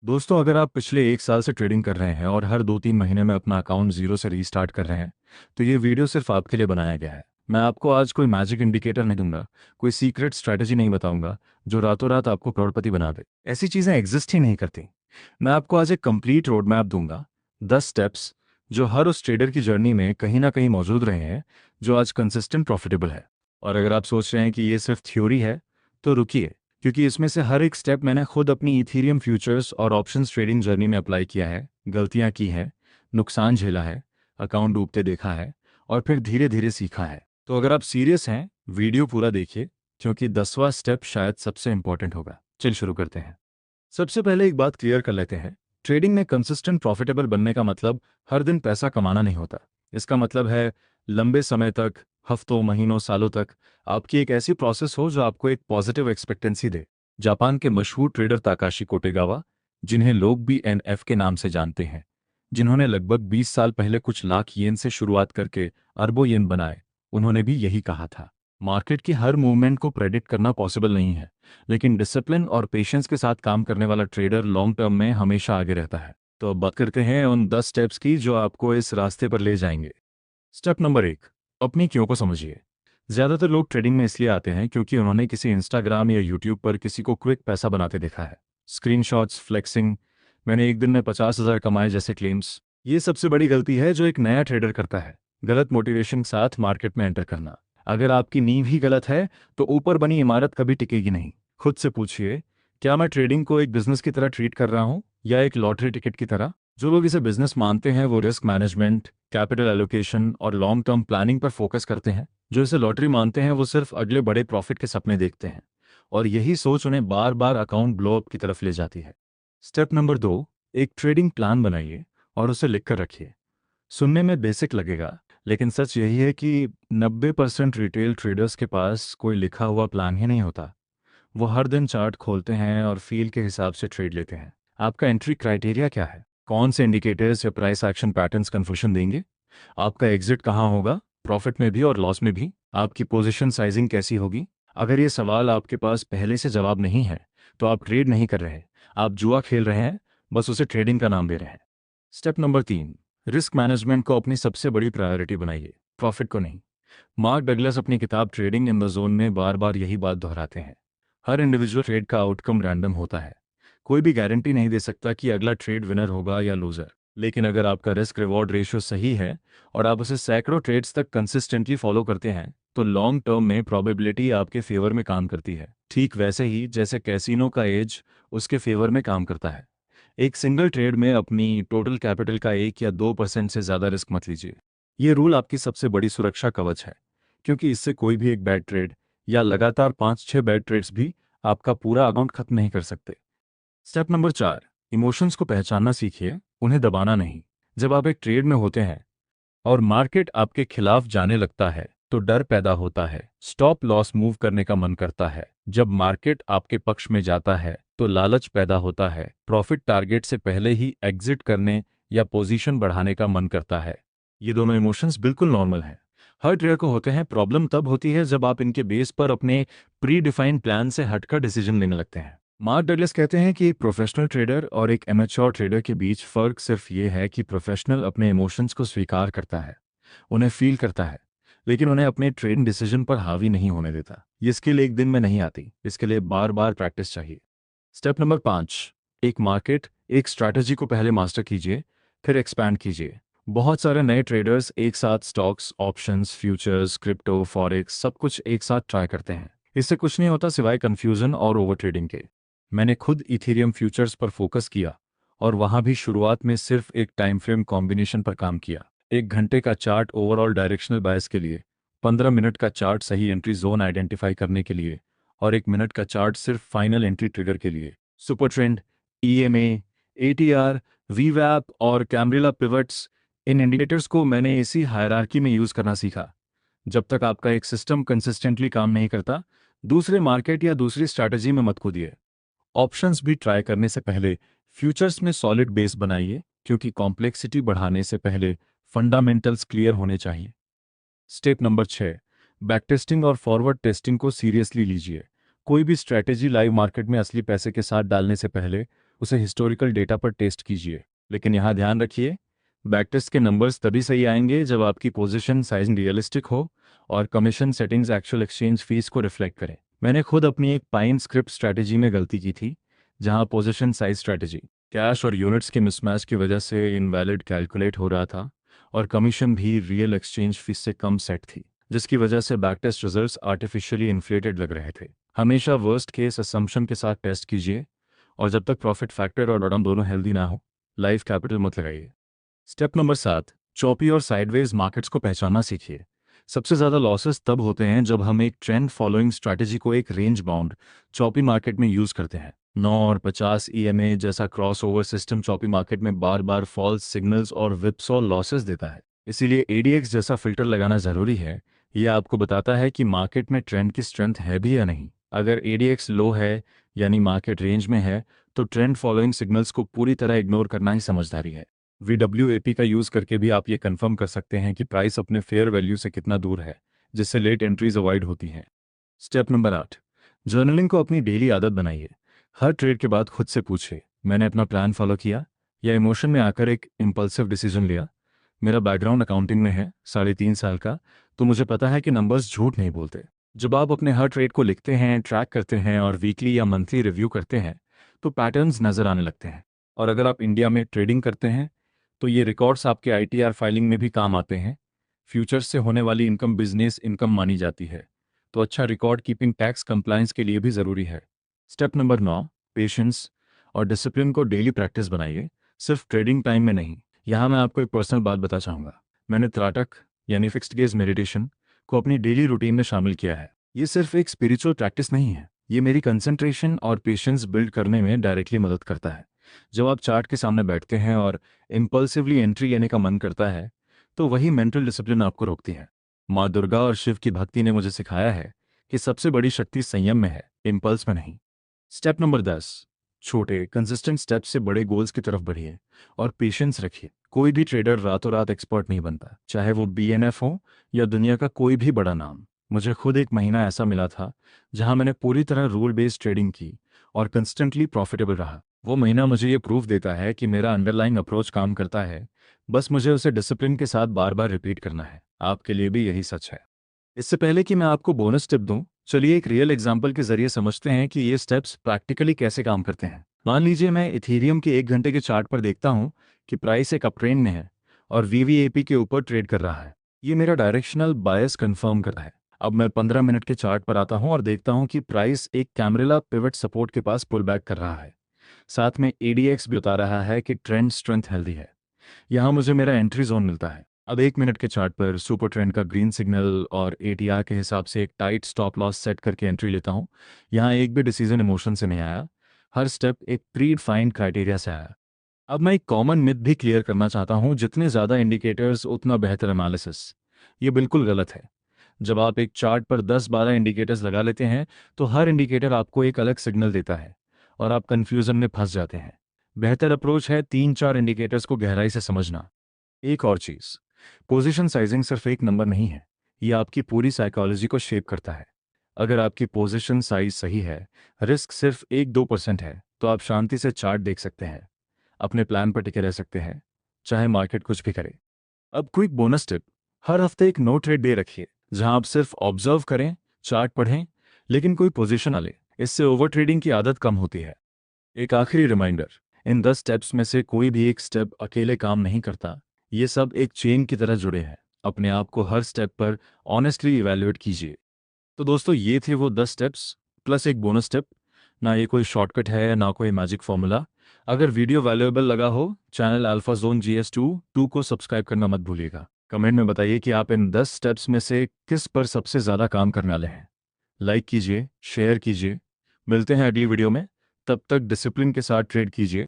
दोस्तों, अगर आप पिछले 1 साल से ट्रेडिंग कर रहे हैं और हर 2-3 महीने में अपना अकाउंट जीरो से रीस्टार्ट कर रहे हैं, तो ये वीडियो सिर्फ आपके लिए बनाया गया है। मैं आपको आज कोई मैजिक इंडिकेटर नहीं दूंगा, कोई सीक्रेट स्ट्रैटेजी नहीं बताऊंगा जो रातों रात आपको करोड़पति बना दे। ऐसी चीज़ें एग्जिस्ट ही नहीं करती। मैं आपको आज एक कंप्लीट रोड मैप दूंगा, 10 स्टेप्स जो हर उस ट्रेडर की जर्नी में कहीं ना कहीं मौजूद रहे हैं, जो आज कंसिस्टेंट प्रॉफिटेबल है। और अगर आप सोच रहे हैं कि ये सिर्फ थ्योरी है, तो रुकिए, क्योंकि इसमें से हर एक स्टेप मैंने खुद अपनी इथीरियम फ्यूचर्स और ऑप्शंस ट्रेडिंग जर्नी में अप्लाई किया है, गलतियां की हैं, नुकसान झेला है, अकाउंट डूबते देखा है और फिर धीरे धीरे सीखा है। तो अगर आप सीरियस हैं, वीडियो पूरा देखिए, क्योंकि 10वां स्टेप शायद सबसे इंपॉर्टेंट होगा। चल शुरू करते हैं। सबसे पहले एक बात क्लियर कर लेते हैं। ट्रेडिंग में कंसिस्टेंट प्रॉफिटेबल बनने का मतलब हर दिन पैसा कमाना नहीं होता। इसका मतलब है लंबे समय तक, हफ्तों, महीनों, सालों तक आपकी एक ऐसी प्रोसेस हो जो आपको एक पॉजिटिव एक्सपेक्टेंसी दे। जापान के मशहूर ट्रेडर ताकाशी कोटेगावा, जिन्हें लोग BNF के नाम से जानते हैं, जिन्होंने लगभग 20 साल पहले कुछ लाख येन से शुरुआत करके अरबों येन बनाए, उन्होंने भी यही कहा था। मार्केट की हर मूवमेंट को प्रेडिक्ट करना पॉसिबल नहीं है, लेकिन डिसिप्लिन और पेशेंस के साथ काम करने वाला ट्रेडर लॉन्ग टर्म में हमेशा आगे रहता है। तो अब बात करते हैं उन 10 स्टेप्स की जो आपको इस रास्ते पर ले जाएंगे। स्टेप नंबर 1, अपनी क्यों को समझिए। ज़्यादातर लोग ट्रेडिंग में इसलिए आते हैं क्योंकि उन्होंने किसी इंस्टाग्राम या यूट्यूब पर किसी को क्विक पैसा बनाते देखा है। स्क्रीनशॉट्स, फ्लेक्सिंग, मैंने एक दिन में 50,000 कमाए जैसे क्लेम्स। ये सबसे बड़ी गलती है जो एक नया ट्रेडर करता है, गलत मोटिवेशन के साथ मार्केट में एंटर करना। अगर आपकी नींव ही गलत है, तो ऊपर बनी इमारत कभी टिकेगी नहीं। खुद से पूछिए, क्या मैं ट्रेडिंग को एक बिजनेस की तरह ट्रीट कर रहा हूँ या एक लॉटरी टिकट की तरह? जो लोग इसे बिजनेस मानते हैं वो रिस्क मैनेजमेंट, कैपिटल एलोकेशन और लॉन्ग टर्म प्लानिंग पर फोकस करते हैं। जो इसे लॉटरी मानते हैं वो सिर्फ अगले बड़े प्रॉफिट के सपने देखते हैं, और यही सोच उन्हें बार बार अकाउंट ब्लोअप की तरफ ले जाती है। स्टेप नंबर 2, एक ट्रेडिंग प्लान बनाइए और उसे लिखकर रखिए। सुनने में बेसिक लगेगा, लेकिन सच यही है कि 90% रिटेल ट्रेडर्स के पास कोई लिखा हुआ प्लान ही नहीं होता। वो हर दिन चार्ट खोलते हैं और फील के हिसाब से ट्रेड लेते हैं। आपका एंट्री क्राइटेरिया क्या है? कौन से इंडिकेटर्स या प्राइस एक्शन पैटर्न्स कन्फ्यूजन देंगे? आपका एग्जिट कहाँ होगा, प्रॉफिट में भी और लॉस में भी? आपकी पोजीशन साइजिंग कैसी होगी? अगर ये सवाल आपके पास पहले से जवाब नहीं है, तो आप ट्रेड नहीं कर रहे, आप जुआ खेल रहे हैं, बस उसे ट्रेडिंग का नाम दे रहे हैं। स्टेप नंबर 3, रिस्क मैनेजमेंट को अपनी सबसे बड़ी प्रायोरिटी बनाइए, प्रॉफिट को नहीं। मार्क डगलस अपनी किताब ट्रेडिंग इन द जोन में बार बार यही बात दोहराते हैं। हर इंडिविजुअल ट्रेड का आउटकम रैंडम होता है। कोई भी गारंटी नहीं दे सकता कि अगला ट्रेड विनर होगा या लूजर। लेकिन अगर आपका रिस्क रिवॉर्ड रेशियो सही है और आप उसे सैकड़ों ट्रेड्स तक कंसिस्टेंटली फॉलो करते हैं, तो लॉन्ग टर्म में प्रोबेबिलिटी आपके फेवर में काम करती है। ठीक वैसे ही जैसे कैसीनो का एज उसके फेवर में काम करता है। एक सिंगल ट्रेड में अपनी टोटल कैपिटल का 1 या 2% से ज़्यादा रिस्क मत लीजिए। ये रूल आपकी सबसे बड़ी सुरक्षा कवच है, क्योंकि इससे कोई भी एक बैड ट्रेड या लगातार 5-6 बैड ट्रेड्स भी आपका पूरा अकाउंट खत्म नहीं कर सकते। स्टेप नंबर 4, इमोशंस को पहचानना सीखिए, उन्हें दबाना नहीं। जब आप एक ट्रेड में होते हैं और मार्केट आपके खिलाफ जाने लगता है, तो डर पैदा होता है, स्टॉप लॉस मूव करने का मन करता है। जब मार्केट आपके पक्ष में जाता है, तो लालच पैदा होता है, प्रॉफिट टारगेट से पहले ही एग्जिट करने या पोजीशन बढ़ाने का मन करता है। ये दोनों इमोशंस बिल्कुल नॉर्मल हैं, हर ट्रेडर को होते हैं। प्रॉब्लम तब होती है जब आप इनके बेस पर अपने प्री डिफाइंड प्लान से हटकर डिसीजन लेने लगते हैं। मार्क डगलस कहते हैं कि एक प्रोफेशनल ट्रेडर और एक एमेच्योर ट्रेडर के बीच फ़र्क सिर्फ ये है कि प्रोफेशनल अपने इमोशंस को स्वीकार करता है, उन्हें फील करता है, लेकिन उन्हें अपने ट्रेडिंग डिसीजन पर हावी नहीं होने देता। ये स्किल एक दिन में नहीं आती, इसके लिए बार बार प्रैक्टिस चाहिए। स्टेप नंबर 5, एक मार्केट, एक स्ट्रैटेजी को पहले मास्टर कीजिए, फिर एक्सपैंड कीजिए। बहुत सारे नए ट्रेडर्स एक साथ stocks, options, futures, crypto, forex सब कुछ एक साथ ट्राई करते हैं। इससे कुछ नहीं होता सिवाय कंफ्यूजन और ओवर ट्रेडिंग के। मैंने खुद इथेरियम फ्यूचर्स पर फोकस किया और वहां भी शुरुआत में सिर्फ एक टाइम फ्रेम कॉम्बिनेशन पर काम किया। 1 घंटे का चार्ट ओवरऑल डायरेक्शनल बायस के लिए, 15 मिनट का चार्ट सही एंट्री जोन आइडेंटिफाई करने के लिए, और 1 मिनट का चार्ट सिर्फ फाइनल एंट्री ट्रिगर के लिए। Super trend, EMA, ATR, VWAP और कैमरिला पिवट्स, इन इंडिकेटर्स को मैंने इसी हायरार्की में यूज़ करना सीखा। जब तक आपका एक सिस्टम कंसिस्टेंटली काम नहीं करता, दूसरे मार्केट या दूसरी स्ट्रैटेजी में मत कूदिए। ऑप्शंस भी ट्राई करने से पहले फ्यूचर्स में सॉलिड बेस बनाइए, क्योंकि कॉम्प्लेक्सिटी बढ़ाने से पहले फंडामेंटल्स क्लियर होने चाहिए। स्टेप नंबर 6, बैक टेस्टिंग और फॉरवर्ड टेस्टिंग को सीरियसली लीजिए। कोई भी स्ट्रैटेजी लाइव मार्केट में असली पैसे के साथ डालने से पहले उसे हिस्टोरिकल डेटा पर टेस्ट कीजिए। लेकिन यहाँ ध्यान रखिए, बैक टेस्ट के नंबर्स तभी सही आएंगे जब आपकी पोजीशन साइज रियलिस्टिक हो और commission settings actual exchange fees को रिफ्लेक्ट करें। मैंने खुद अपनी एक पाइन स्क्रिप्ट स्ट्रैटेजी में गलती की थी, जहाँ पोजीशन साइज स्ट्रैटेजी कैश और यूनिट्स के मिसमैच की वजह से इनवैलिड कैलकुलेट हो रहा था और कमीशन भी रियल एक्सचेंज फीस से कम सेट थी, जिसकी वजह से back test results artificially inflated लग रहे थे। हमेशा वर्स्ट केस असम्पशन के साथ टेस्ट कीजिए और जब तक प्रॉफिट फैक्टर और बॉटम दोनों हेल्दी ना हो, लाइफ कैपिटल मत लगाइए। स्टेप नंबर 7, चॉपी और साइडवेज मार्केट्स को पहचानना सीखिए। सबसे ज़्यादा लॉसेस तब होते हैं जब हम एक ट्रेंड फॉलोइंग स्ट्रैटेजी को एक रेंज बाउंड चॉपी मार्केट में यूज़ करते हैं। 9 और 50 ईएमए जैसा cross over system choppy market में बार बार फॉल्स सिग्नल्स और विप्सॉल लॉसेस देता है। इसीलिए एडीएक्स जैसा फिल्टर लगाना ज़रूरी है। यह आपको बताता है कि मार्केट में ट्रेंड की स्ट्रेंथ है भी या नहीं। अगर एडीएक्स लो है, यानी मार्केट रेंज में है, तो ट्रेंड फॉलोइंग सिग्नल्स को पूरी तरह इग्नोर करना ही समझदारी है। VWAP का यूज़ करके भी आप ये कंफर्म कर सकते हैं कि प्राइस अपने फेयर वैल्यू से कितना दूर है, जिससे लेट एंट्रीज अवॉइड होती हैं। स्टेप नंबर 8, जर्नलिंग को अपनी डेली आदत बनाइए। हर ट्रेड के बाद खुद से पूछिए, मैंने अपना प्लान फॉलो किया या इमोशन में आकर एक इम्पल्सिव डिसीजन लिया। मेरा बैकग्राउंड अकाउंटिंग में है, 3.5 साल का, तो मुझे पता है कि नंबर्स झूठ नहीं बोलते। जब आप अपने हर ट्रेड को लिखते हैं, ट्रैक करते हैं और वीकली या मंथली रिव्यू करते हैं, तो पैटर्न्स नज़र आने लगते हैं। और अगर आप इंडिया में ट्रेडिंग करते हैं, तो ये रिकॉर्ड्स आपके आईटीआर फाइलिंग में भी काम आते हैं। फ्यूचर्स से होने वाली इनकम बिजनेस इनकम मानी जाती है, तो अच्छा रिकॉर्ड कीपिंग टैक्स कंप्लायंस के लिए भी ज़रूरी है। स्टेप नंबर 9, पेशेंस और डिसिप्लिन को डेली प्रैक्टिस बनाइए, सिर्फ ट्रेडिंग टाइम में नहीं। यहाँ मैं आपको एक पर्सनल बात बता चाहूँगा। मैंने त्राटक यानी फिक्स्ड गेज मेडिटेशन को अपनी डेली रूटीन में शामिल किया है। ये सिर्फ एक स्पिरिचुअल प्रैक्टिस नहीं है, ये मेरी कंसंट्रेशन और पेशेंस बिल्ड करने में डायरेक्टली मदद करता है। जब आप चार्ट के सामने बैठते हैं और इम्पल्सिवली एंट्री लेने का मन करता है, तो वही मेंटल डिसिप्लिन आपको रोकती है। माँ दुर्गा और शिव की भक्ति ने मुझे सिखाया है कि सबसे बड़ी शक्ति संयम में है, इम्पल्स में नहीं। स्टेप नंबर 10, छोटे कंसिस्टेंट स्टेप से बड़े गोल्स की तरफ बढ़िए और पेशेंस रखिए। कोई भी ट्रेडर रातों रात एक्सपर्ट नहीं बनता, चाहे वो बीएनएफ हो या दुनिया का कोई भी बड़ा नाम। मुझे खुद एक महीना ऐसा मिला था जहां मैंने पूरी तरह रूल बेस्ड ट्रेडिंग की और कंस्टेंटली प्रॉफिटेबल रहा। वो महीना मुझे ये प्रूफ देता है कि मेरा अंडरलाइन अप्रोच काम करता है, बस मुझे उसे डिसिप्लिन के साथ बार बार रिपीट करना है। आपके लिए भी यही सच है। इससे पहले कि मैं आपको बोनस टिप दूं, चलिए एक रियल एग्जाम्पल के जरिए समझते हैं कि ये स्टेप्स प्रैक्टिकली कैसे काम करते हैं। मान लीजिए मैं इथेरियम के 1 घंटे के चार्ट पर देखता हूँ कि प्राइस एक अपट्रेंड में है और वीवीएपी के ऊपर ट्रेड कर रहा है। ये मेरा डायरेक्शनल बायस कंफर्म करता है। अब मैं 15 मिनट के चार्ट पर आता हूँ और देखता हूँ कि प्राइस एक कैमरेला पिवट सपोर्ट के पास पुल बैक कर रहा है। साथ में एडीएक्स भी बता रहा है कि ट्रेंड स्ट्रेंथ हेल्दी है। यहाँ मुझे मेरा एंट्री जोन मिलता है। अब 1 मिनट के चार्ट पर सुपर ट्रेंड का ग्रीन सिग्नल और एटीआर के हिसाब से एक टाइट स्टॉप लॉस सेट करके एंट्री लेता हूँ। यहाँ एक भी डिसीजन इमोशन से नहीं आया, हर स्टेप एक प्री डिफाइंड क्राइटेरिया से आया। अब मैं एक कॉमन मिथ भी क्लियर करना चाहता हूँ, जितने ज़्यादा इंडिकेटर्स उतना बेहतर एनालिसिस। ये बिल्कुल गलत है। जब आप एक चार्ट पर 10-12 इंडिकेटर्स लगा लेते हैं, तो हर इंडिकेटर आपको एक अलग सिग्नल देता है और आप कन्फ्यूज़न में फंस जाते हैं। बेहतर अप्रोच है 3-4 इंडिकेटर्स को गहराई से समझना। एक और चीज़, पोजीशन साइजिंग सिर्फ एक नंबर नहीं है, ये आपकी पूरी साइकोलॉजी को शेप करता है। अगर आपकी पोजीशन साइज सही है, रिस्क सिर्फ 1-2% है, तो आप शांति से चार्ट देख सकते हैं, अपने प्लान पर टिके रह सकते हैं, चाहे मार्केट कुछ भी करे। अब क्विक बोनस टिप, हर हफ्ते एक नो ट्रेड डे रखिए, जहां आप सिर्फ ऑब्जर्व करें, चार्ट पढ़ें, लेकिन कोई पोजीशन ना लें। इससे ओवर ट्रेडिंग की आदत कम होती है। एक आखिरी रिमाइंडर, इन 10 स्टेप्स में से कोई भी एक स्टेप अकेले काम नहीं करता, ये सब एक चेन की तरह जुड़े हैं। अपने आप को हर स्टेप पर ऑनेस्टली इवैल्यूएट कीजिए। तो दोस्तों, ये थे वो 10 स्टेप्स प्लस एक बोनस टिप। ना ये कोई शॉर्टकट है, ना कोई मैजिक फॉर्मूला। अगर वीडियो वैल्यूएबल लगा हो, चैनल अल्फा जोन GS2 को सब्सक्राइब करना मत भूलिएगा। कमेंट में बताइए कि आप इन 10 स्टेप्स में से किस पर सबसे ज़्यादा काम करने वाले हैं। लाइक कीजिए, शेयर कीजिए। मिलते हैं अगली वीडियो में, तब तक डिसिप्लिन के साथ ट्रेड कीजिए।